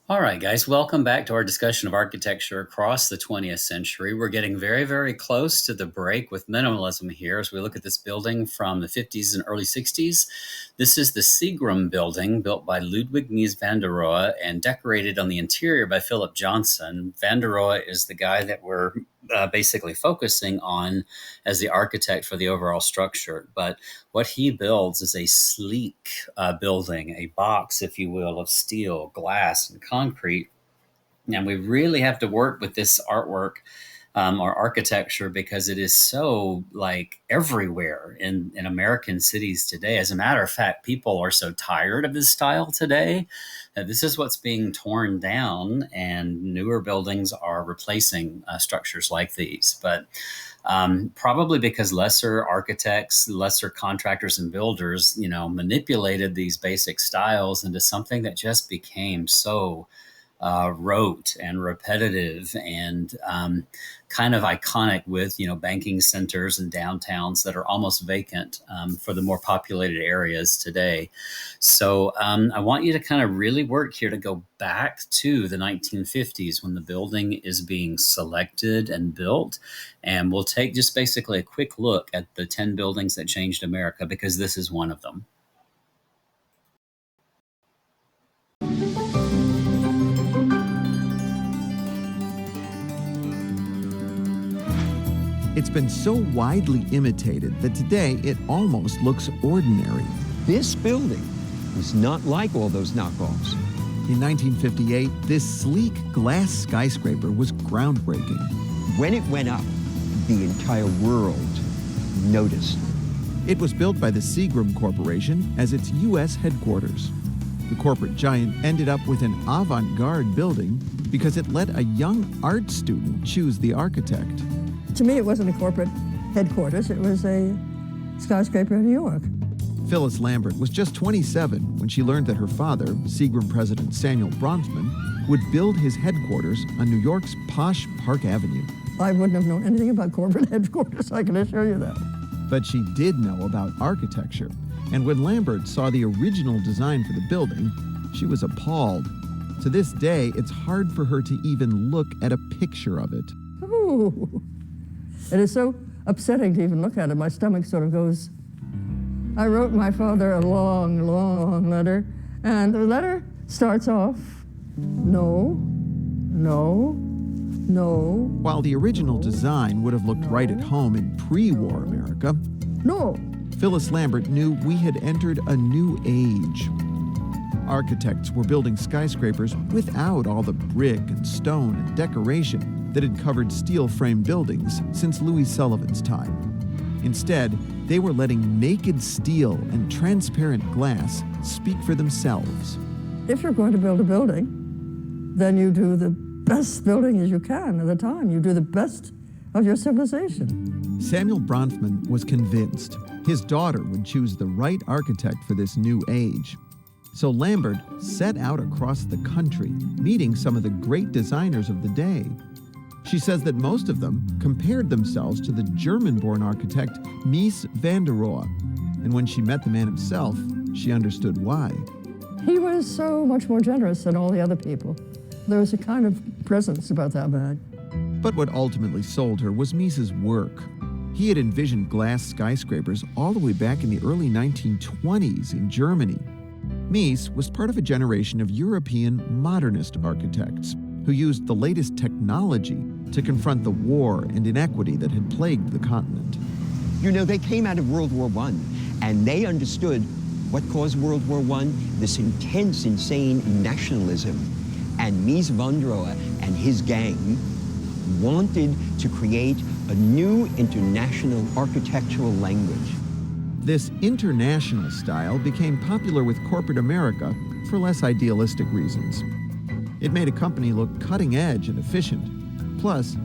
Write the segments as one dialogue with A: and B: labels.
A: All right, guys, welcome back to our discussion of architecture across the 20th century. We're getting very, very close to the break with minimalism here as we look at this building from the 50s and early 60s. This is the Seagram building built by Ludwig Mies van der Rohe and decorated on the interior by Philip Johnson. Van der Rohe is the guy that we're basically focusing on as the architect for the overall structure. But what he builds is a sleek building, a box, if you will, of steel, glass, and concrete. And we really have to work with this artwork or architecture because it is so like everywhere in American cities today. As a matter of fact, people are so tired of this style today that this is what's being torn down, and newer buildings are replacing structures like these. But probably because lesser architects, lesser contractors and builders, manipulated these basic styles into something that just became so rote and repetitive and kind of iconic with, banking centers and downtowns that are almost vacant for the more populated areas today. So I want you to kind of really work here to go back to the 1950s when the building is being selected and built. And we'll take just basically a quick look at the 10 buildings that changed America, because this is one of them.
B: It's been so widely imitated that today it almost looks ordinary.
C: This building was not like all those knockoffs.
B: In 1958, this sleek glass skyscraper was groundbreaking.
C: When it went up, the entire world noticed.
B: It was built by the Seagram Corporation as its U.S. headquarters. The corporate giant ended up with an avant-garde building because it let a young art student choose the architect.
D: To me, it wasn't a corporate headquarters. It was a skyscraper in New York.
B: Phyllis Lambert was just 27 when she learned that her father, Seagram president Samuel Bronfman, would build his headquarters on New York's posh Park Avenue.
D: I wouldn't have known anything about corporate headquarters, I can assure you that.
B: But she did know about architecture, and when Lambert saw the original design for the building, she was appalled. To this day, it's hard for her to even look at a picture of it.
D: Ooh. It is so upsetting to even look at it. My stomach sort of goes. I wrote my father a long, long letter, and the letter starts off, no, no, no.
B: While the original design would have looked right at home in pre-war America,
D: no.
B: Phyllis Lambert knew we had entered a new age. Architects were building skyscrapers without all the brick and stone and decoration that had covered steel-frame buildings since Louis Sullivan's time. Instead, they were letting naked steel and transparent glass speak for themselves.
D: If you're going to build a building, then you do the best building as you can at the time. You do the best of your civilization.
B: Samuel Bronfman was convinced his daughter would choose the right architect for this new age. So Lambert set out across the country, meeting some of the great designers of the day. She says that most of them compared themselves to the German-born architect Mies van der Rohe. And when she met the man himself, she understood why.
D: He was so much more generous than all the other people. There was a kind of presence about that man.
B: But what ultimately sold her was Mies's work. He had envisioned glass skyscrapers all the way back in the early 1920s in Germany. Mies was part of a generation of European modernist architects who used the latest technology to confront the war and inequity that had plagued the continent.
C: You know, they came out of World War I, and they understood what caused World War I, this intense, insane nationalism. And Mies van der Rohe and his gang wanted to create a new international architectural language.
B: This international style became popular with corporate America for less idealistic reasons. It made a company look cutting edge and efficient. Plus,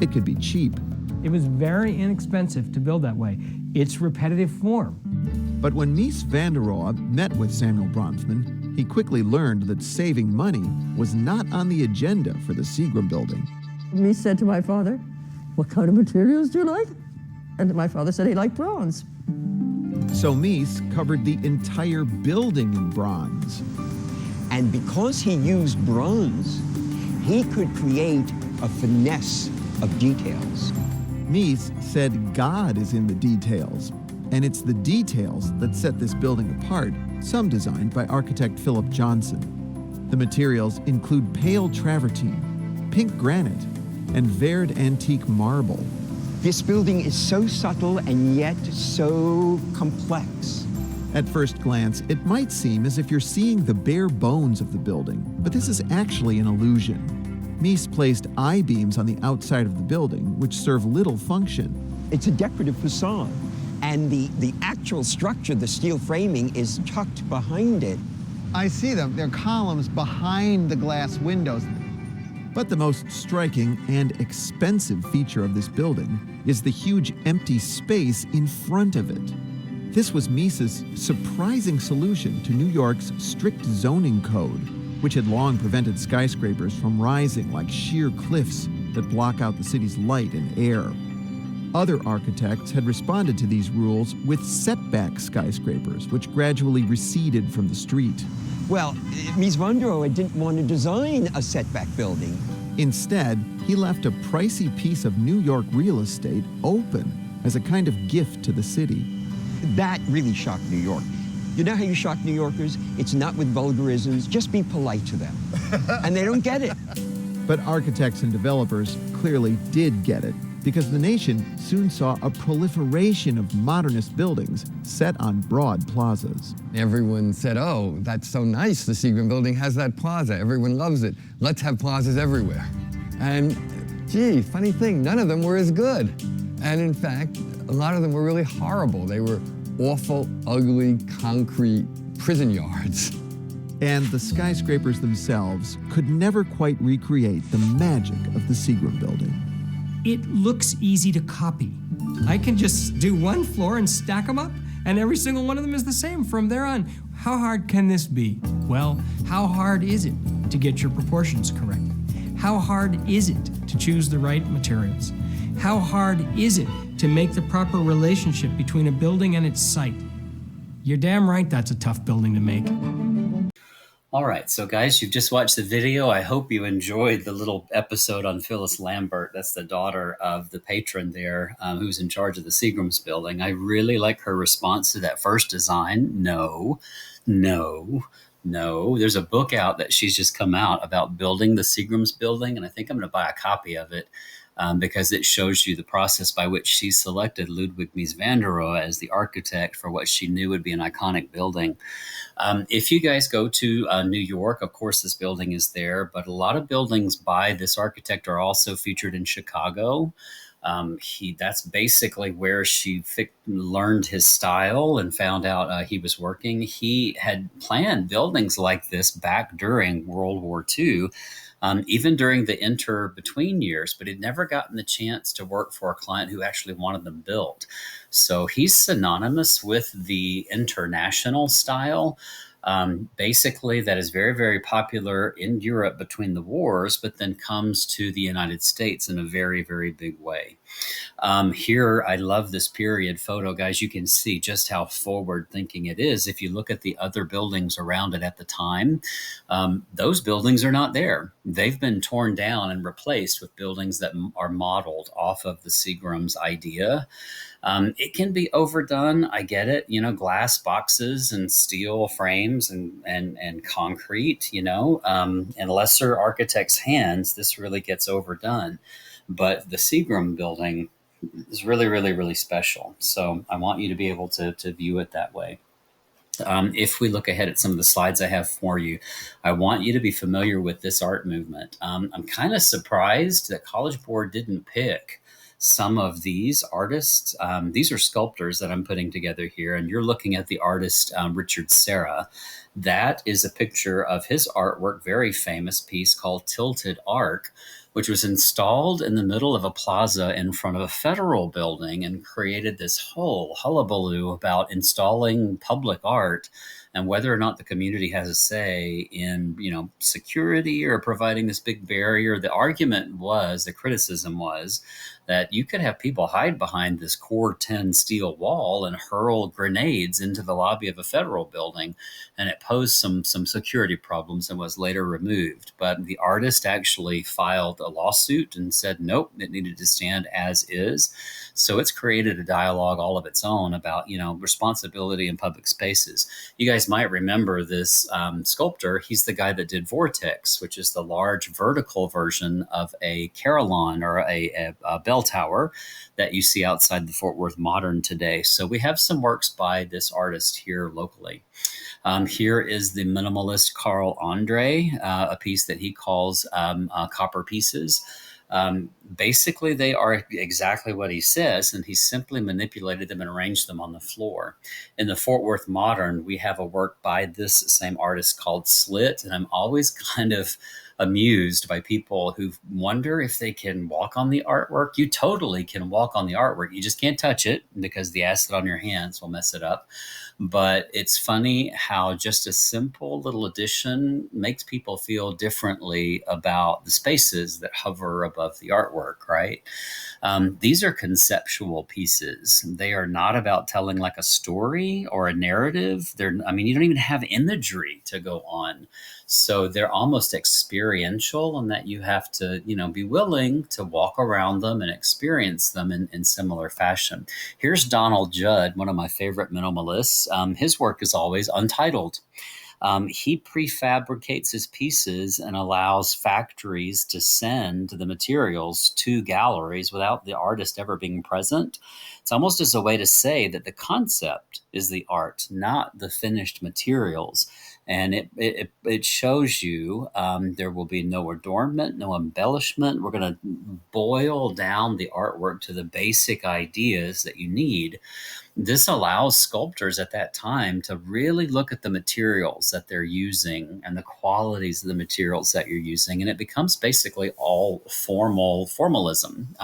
B: it could be cheap.
E: It was very inexpensive to build that way. It's repetitive form.
B: But when Mies van der Rohe met with Samuel Bronfman, he quickly learned that saving money was not on the agenda for the Seagram building.
D: Mies said to my father, "What kind of materials do you like?" And my father said he liked bronze.
B: So Mies covered the entire building in bronze.
C: And because he used bronze, he could create a finesse of details.
B: Mies said God is in the details, and it's the details that set this building apart, some designed by architect Philip Johnson. The materials include pale travertine, pink granite, and Verd antique marble.
C: This building is so subtle and yet so complex.
B: At first glance, it might seem as if you're seeing the bare bones of the building, but this is actually an illusion. Mies placed I-beams on the outside of the building, which serve little function.
C: It's a decorative facade, and the actual structure, the steel framing, is tucked behind it.
B: I see them. They're columns behind the glass windows. But the most striking and expensive feature of this building is the huge empty space in front of it. This was Mies's surprising solution to New York's strict zoning code, which had long prevented skyscrapers from rising like sheer cliffs that block out the city's light and air. Other architects had responded to these rules with setback skyscrapers, which gradually receded from the street.
C: Well, Mies van der Rohe didn't want to design a setback building.
B: Instead, he left a pricey piece of New York real estate open as a kind of gift to the city.
C: That really shocked New York. You know how you shock New Yorkers? It's not with vulgarisms, just be polite to them. And they don't get it.
B: But architects and developers clearly did get it, because the nation soon saw a proliferation of modernist buildings set on broad plazas.
F: Everyone said, oh, that's so nice, the Seagram building has that plaza. Everyone loves it. Let's have plazas everywhere. And gee, funny thing, none of them were as good. And in fact, a lot of them were really horrible. They were awful, ugly, concrete prison yards.
B: And the skyscrapers themselves could never quite recreate the magic of the Seagram building.
E: It looks easy to copy. I can just do one floor and stack them up, and every single one of them is the same from there on. How hard can this be? Well, how hard is it to get your proportions correct? How hard is it to choose the right materials? How hard is it to make the proper relationship between a building and its site? You're damn right that's a tough building to make.
A: All right, so guys, you've just watched the video. I hope you enjoyed the little episode on Phyllis Lambert. That's the daughter of the patron there, who's in charge of the Seagrams building. I really like her response to that first design. No. There's a book out that she's just come out about building the Seagrams building, and I think I'm going to buy a copy of it. Because it shows you the process by which she selected Ludwig Mies van der Rohe as the architect for what she knew would be an iconic building. If you guys go to New York, of course, this building is there, but a lot of buildings by this architect are also featured in Chicago. That's basically where she learned his style and found out he was working. He had planned buildings like this back during World War II. Even during the between years, but he'd never gotten the chance to work for a client who actually wanted them built. So he's synonymous with the international style. Basically, that is very, very popular in Europe between the wars, but then comes to the United States in a very, very big way. Here, I love this period photo, guys. You can see just how forward thinking it is. If you look at the other buildings around it at the time, those buildings are not there. They've been torn down and replaced with buildings that are modeled off of the Seagram's idea. It can be overdone. I get it. Glass boxes and steel frames and concrete, in lesser architects' hands, this really gets overdone. But the Seagram building is really, really, really special. So I want you to be able to view it that way. If we look ahead at some of the slides I have for you, I want you to be familiar with this art movement. I'm kind of surprised that College Board didn't pick some of these artists. These are sculptors that I'm putting together here, and you're looking at the artist Richard Serra. That is a picture of his artwork, very famous piece called Tilted Arc, which was installed in the middle of a plaza in front of a federal building and created this whole hullabaloo about installing public art and whether or not the community has a say in, security or providing this big barrier. The criticism was that you could have people hide behind this core 10 steel wall and hurl grenades into the lobby of a federal building, and it posed some security problems and was later removed. But the artist actually filed a lawsuit and said nope, it needed to stand as is. So it's created a dialogue all of its own about responsibility in public spaces. You guys might remember this sculptor. He's the guy that did Vortex, which is the large vertical version of a carillon or a bell tower that you see outside the Fort Worth Modern today. So we have some works by this artist here locally. Here is the minimalist Carl Andre, a piece that he calls Copper Pieces. Basically, they are exactly what he says, and he simply manipulated them and arranged them on the floor. In the Fort Worth Modern, we have a work by this same artist called Slit, and I'm always kind of amused by people who wonder if they can walk on the artwork. You totally can walk on the artwork. You just can't touch it because the acid on your hands will mess it up. But it's funny how just a simple little addition makes people feel differently about the spaces that hover above the artwork, right? These are conceptual pieces. They are not about telling like a story or a narrative. You don't even have imagery to go on. So they're almost experiential in that you have to, be willing to walk around them and experience them in similar fashion. Here's Donald Judd, one of my favorite minimalists. His work is always untitled. He prefabricates his pieces and allows factories to send the materials to galleries without the artist ever being present. It's almost as a way to say that the concept is the art, not the finished materials. And it shows you there will be no adornment, no embellishment. We're going to boil down the artwork to the basic ideas that you need. This allows sculptors at that time to really look at the materials that they're using and the qualities of the materials that you're using. And it becomes basically all formalism.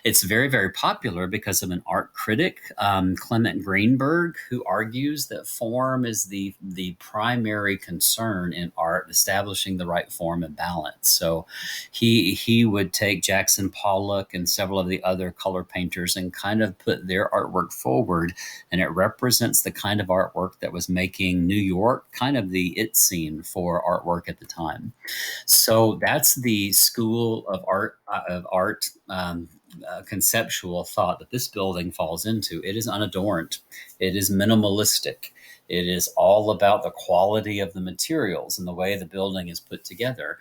A: It's very, very popular because of an art critic, Clement Greenberg, who argues that form is the primary concern in art, establishing the right form and balance. So he would take Jackson Pollock and several of the other color painters and kind of put their artwork forward. And it represents the kind of artwork that was making New York kind of the it scene for artwork at the time. So that's the school of art conceptual thought that this building falls into. It is unadorned. It is minimalistic. It is all about the quality of the materials and the way the building is put together.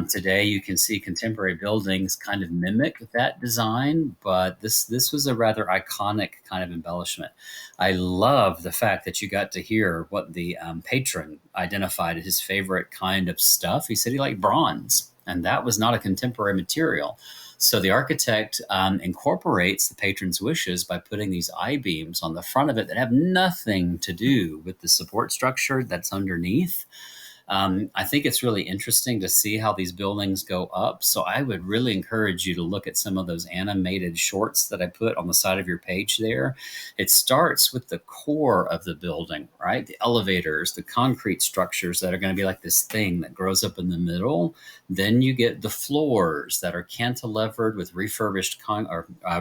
A: Today, you can see contemporary buildings kind of mimic that design, but this was a rather iconic kind of embellishment. I love the fact that you got to hear what the patron identified as his favorite kind of stuff. He said he liked bronze, and that was not a contemporary material. So the architect incorporates the patron's wishes by putting these I-beams on the front of it that have nothing to do with the support structure that's underneath. I think it's really interesting to see how these buildings go up. So I would really encourage you to look at some of those animated shorts that I put on the side of your page there. It starts with the core of the building, right? The elevators, the concrete structures that are going to be like this thing that grows up in the middle. Then you get the floors that are cantilevered with refurbished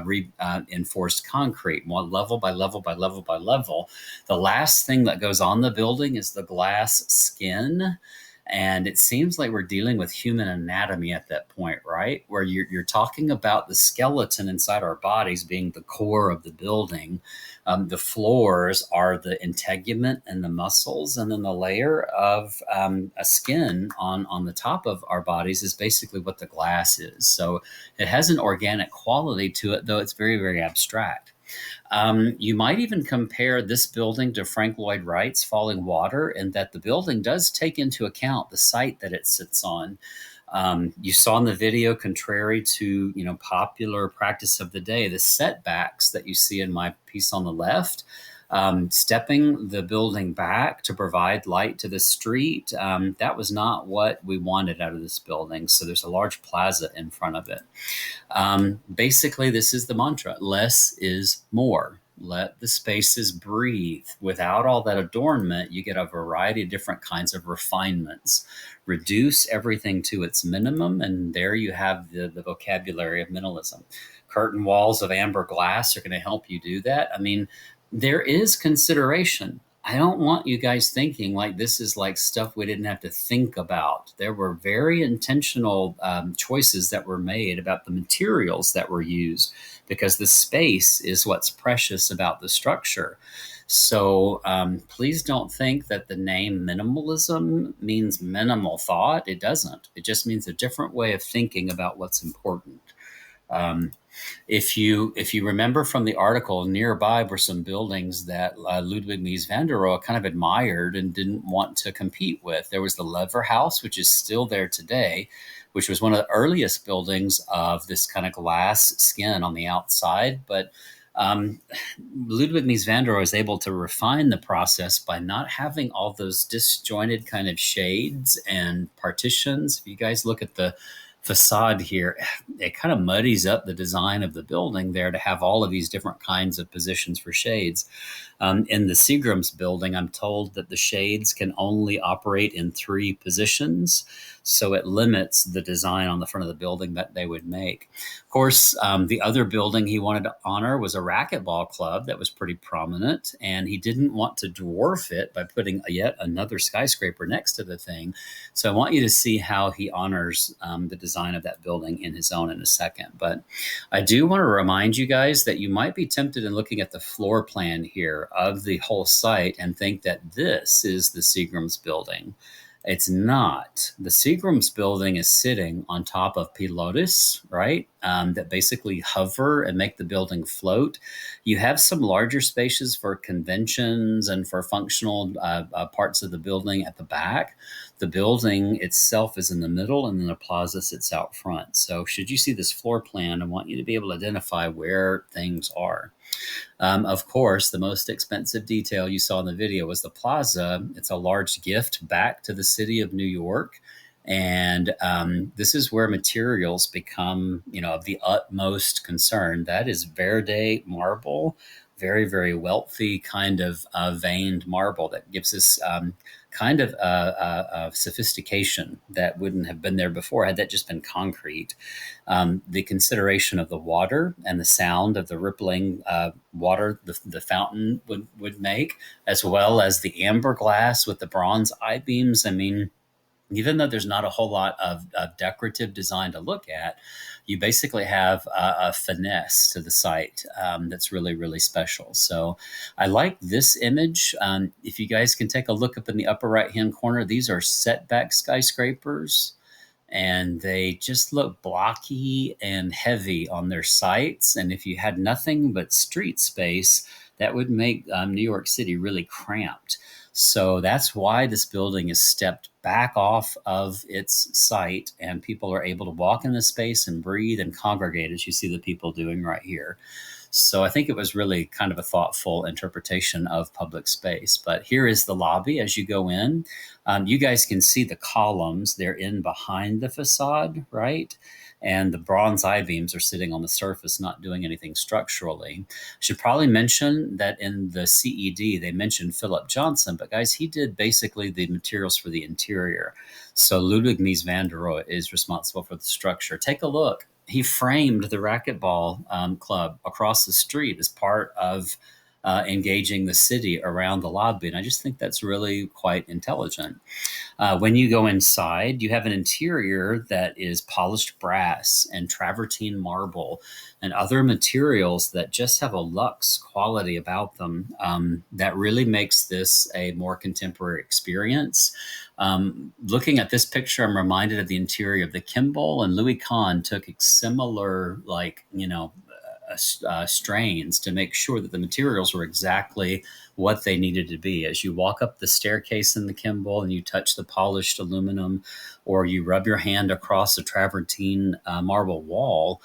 A: reinforced concrete, one level by level by level by level. The last thing that goes on the building is the glass skin. And it seems like we're dealing with human anatomy at that point, right? Where you're talking about the skeleton inside our bodies being the core of the building. The floors are the integument and the muscles, and then the layer of a skin on the top of our bodies is basically what the glass is. So it has an organic quality to it, though it's very, very abstract. You might even compare this building to Frank Lloyd Wright's Falling Water, in that the building does take into account the site that it sits on. You saw in the video, contrary to popular practice of the day, the setbacks that you see in my piece on the left, stepping the building back to provide light to the street, that was not what we wanted out of this building. So there's a large plaza in front of it. Basically, this is the mantra: less is more. Let the spaces breathe. Without all that adornment, you get a variety of different kinds of refinements. Reduce everything to its minimum, and there you have the vocabulary of minimalism. Curtain walls of amber glass are going to help you do that. I mean, there is consideration. I don't want you guys thinking like this is like stuff we didn't have to think about. There were very intentional choices that were made about the materials that were used, because the space is what's precious about the structure. So please don't think that the name minimalism means minimal thought. It doesn't. It just means a different way of thinking about what's important. Um, if you remember from the article, nearby were some buildings that Ludwig Mies van der Rohe kind of admired and didn't want to compete with. There was the Lever House, which is still there today, which was one of the earliest buildings of this kind of glass skin on the outside. But Ludwig Mies van der Rohe is able to refine the process by not having all those disjointed kind of shades and partitions. If you guys look at the facade here, it kind of muddies up the design of the building there to have all of these different kinds of positions for shades. In the Seagram's building, I'm told that the shades can only operate in 3 positions, so it limits the design on the front of the building that they would make. Of course, the other building he wanted to honor was a racquetball club that was pretty prominent, and he didn't want to dwarf it by putting yet another skyscraper next to the thing. So I want you to see how he honors the design of that building in his own in a second. But I do want to remind you guys that you might be tempted in looking at the floor plan here of the whole site and think that this is the Seagram's building. It's not. The Seagram's building is sitting on top of pilotis, right? That basically hover and make the building float. You have some larger spaces for conventions and for functional parts of the building at the back. The building itself is in the middle, and then the plaza sits out front. So should you see this floor plan, I want you to be able to identify where things are. Of course, the most expensive detail you saw in the video was the plaza. It's a large gift back to the city of New York. And this is where materials become, of the utmost concern. That is Verde marble, very, very wealthy kind of veined marble that gives us kind of sophistication that wouldn't have been there before had that just been concrete. The consideration of the water and the sound of the rippling water the fountain would make, as well as the amber glass with the bronze I-beams. I mean, even though there's not a whole lot of decorative design to look at, you basically have a finesse to the site that's really, really special. So I like this image. If you guys can take a look up in the upper right-hand corner, these are setback skyscrapers, and they just look blocky and heavy on their sites. And if you had nothing but street space, that would make New York City really cramped. So that's why this building is stepped back off of its site, and people are able to walk in the space and breathe and congregate, as you see the people doing right here. So I think it was really kind of a thoughtful interpretation of public space. But here is the lobby as you go in. You guys can see the columns. They're in behind the facade, right? And the bronze I-beams are sitting on the surface, not doing anything structurally. I should probably mention that in the CED, they mentioned Philip Johnson, but guys, he did basically the materials for the interior. So Ludwig Mies van der Rohe is responsible for the structure. Take a look. He framed the racquetball club across the street as part of engaging the city around the lobby. And I just think that's really quite intelligent. When you go inside, you have an interior that is polished brass and travertine marble and other materials that just have a luxe quality about them that really makes this a more contemporary experience. Looking at this picture, I'm reminded of the interior of the Kimball, and Louis Kahn took similar, strains to make sure that the materials were exactly what they needed to be. As you walk up the staircase in the Kimball and you touch the polished aluminum, or you rub your hand across the travertine marble wall,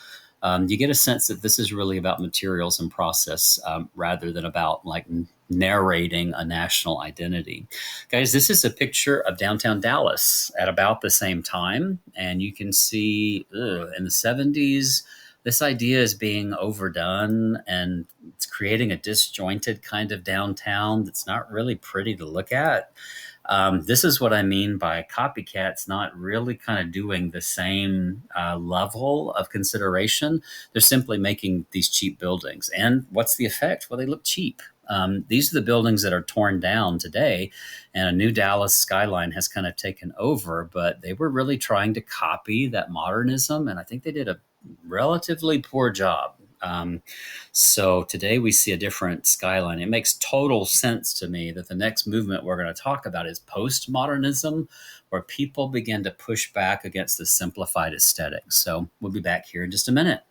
A: you get a sense that this is really about materials and process rather than about narrating a national identity. Guys, this is a picture of downtown Dallas at about the same time. And you can see in the 70s, this idea is being overdone, and it's creating a disjointed kind of downtown that's not really pretty to look at. This is what I mean by copycats not really kind of doing the same level of consideration. They're simply making these cheap buildings. And what's the effect? Well, they look cheap. These are the buildings that are torn down today, and a new Dallas skyline has kind of taken over, but they were really trying to copy that modernism, and I think they did a relatively poor job. So today we see a different skyline. It makes total sense to me that the next movement we're going to talk about is postmodernism, where people begin to push back against the simplified aesthetic. So we'll be back here in just a minute.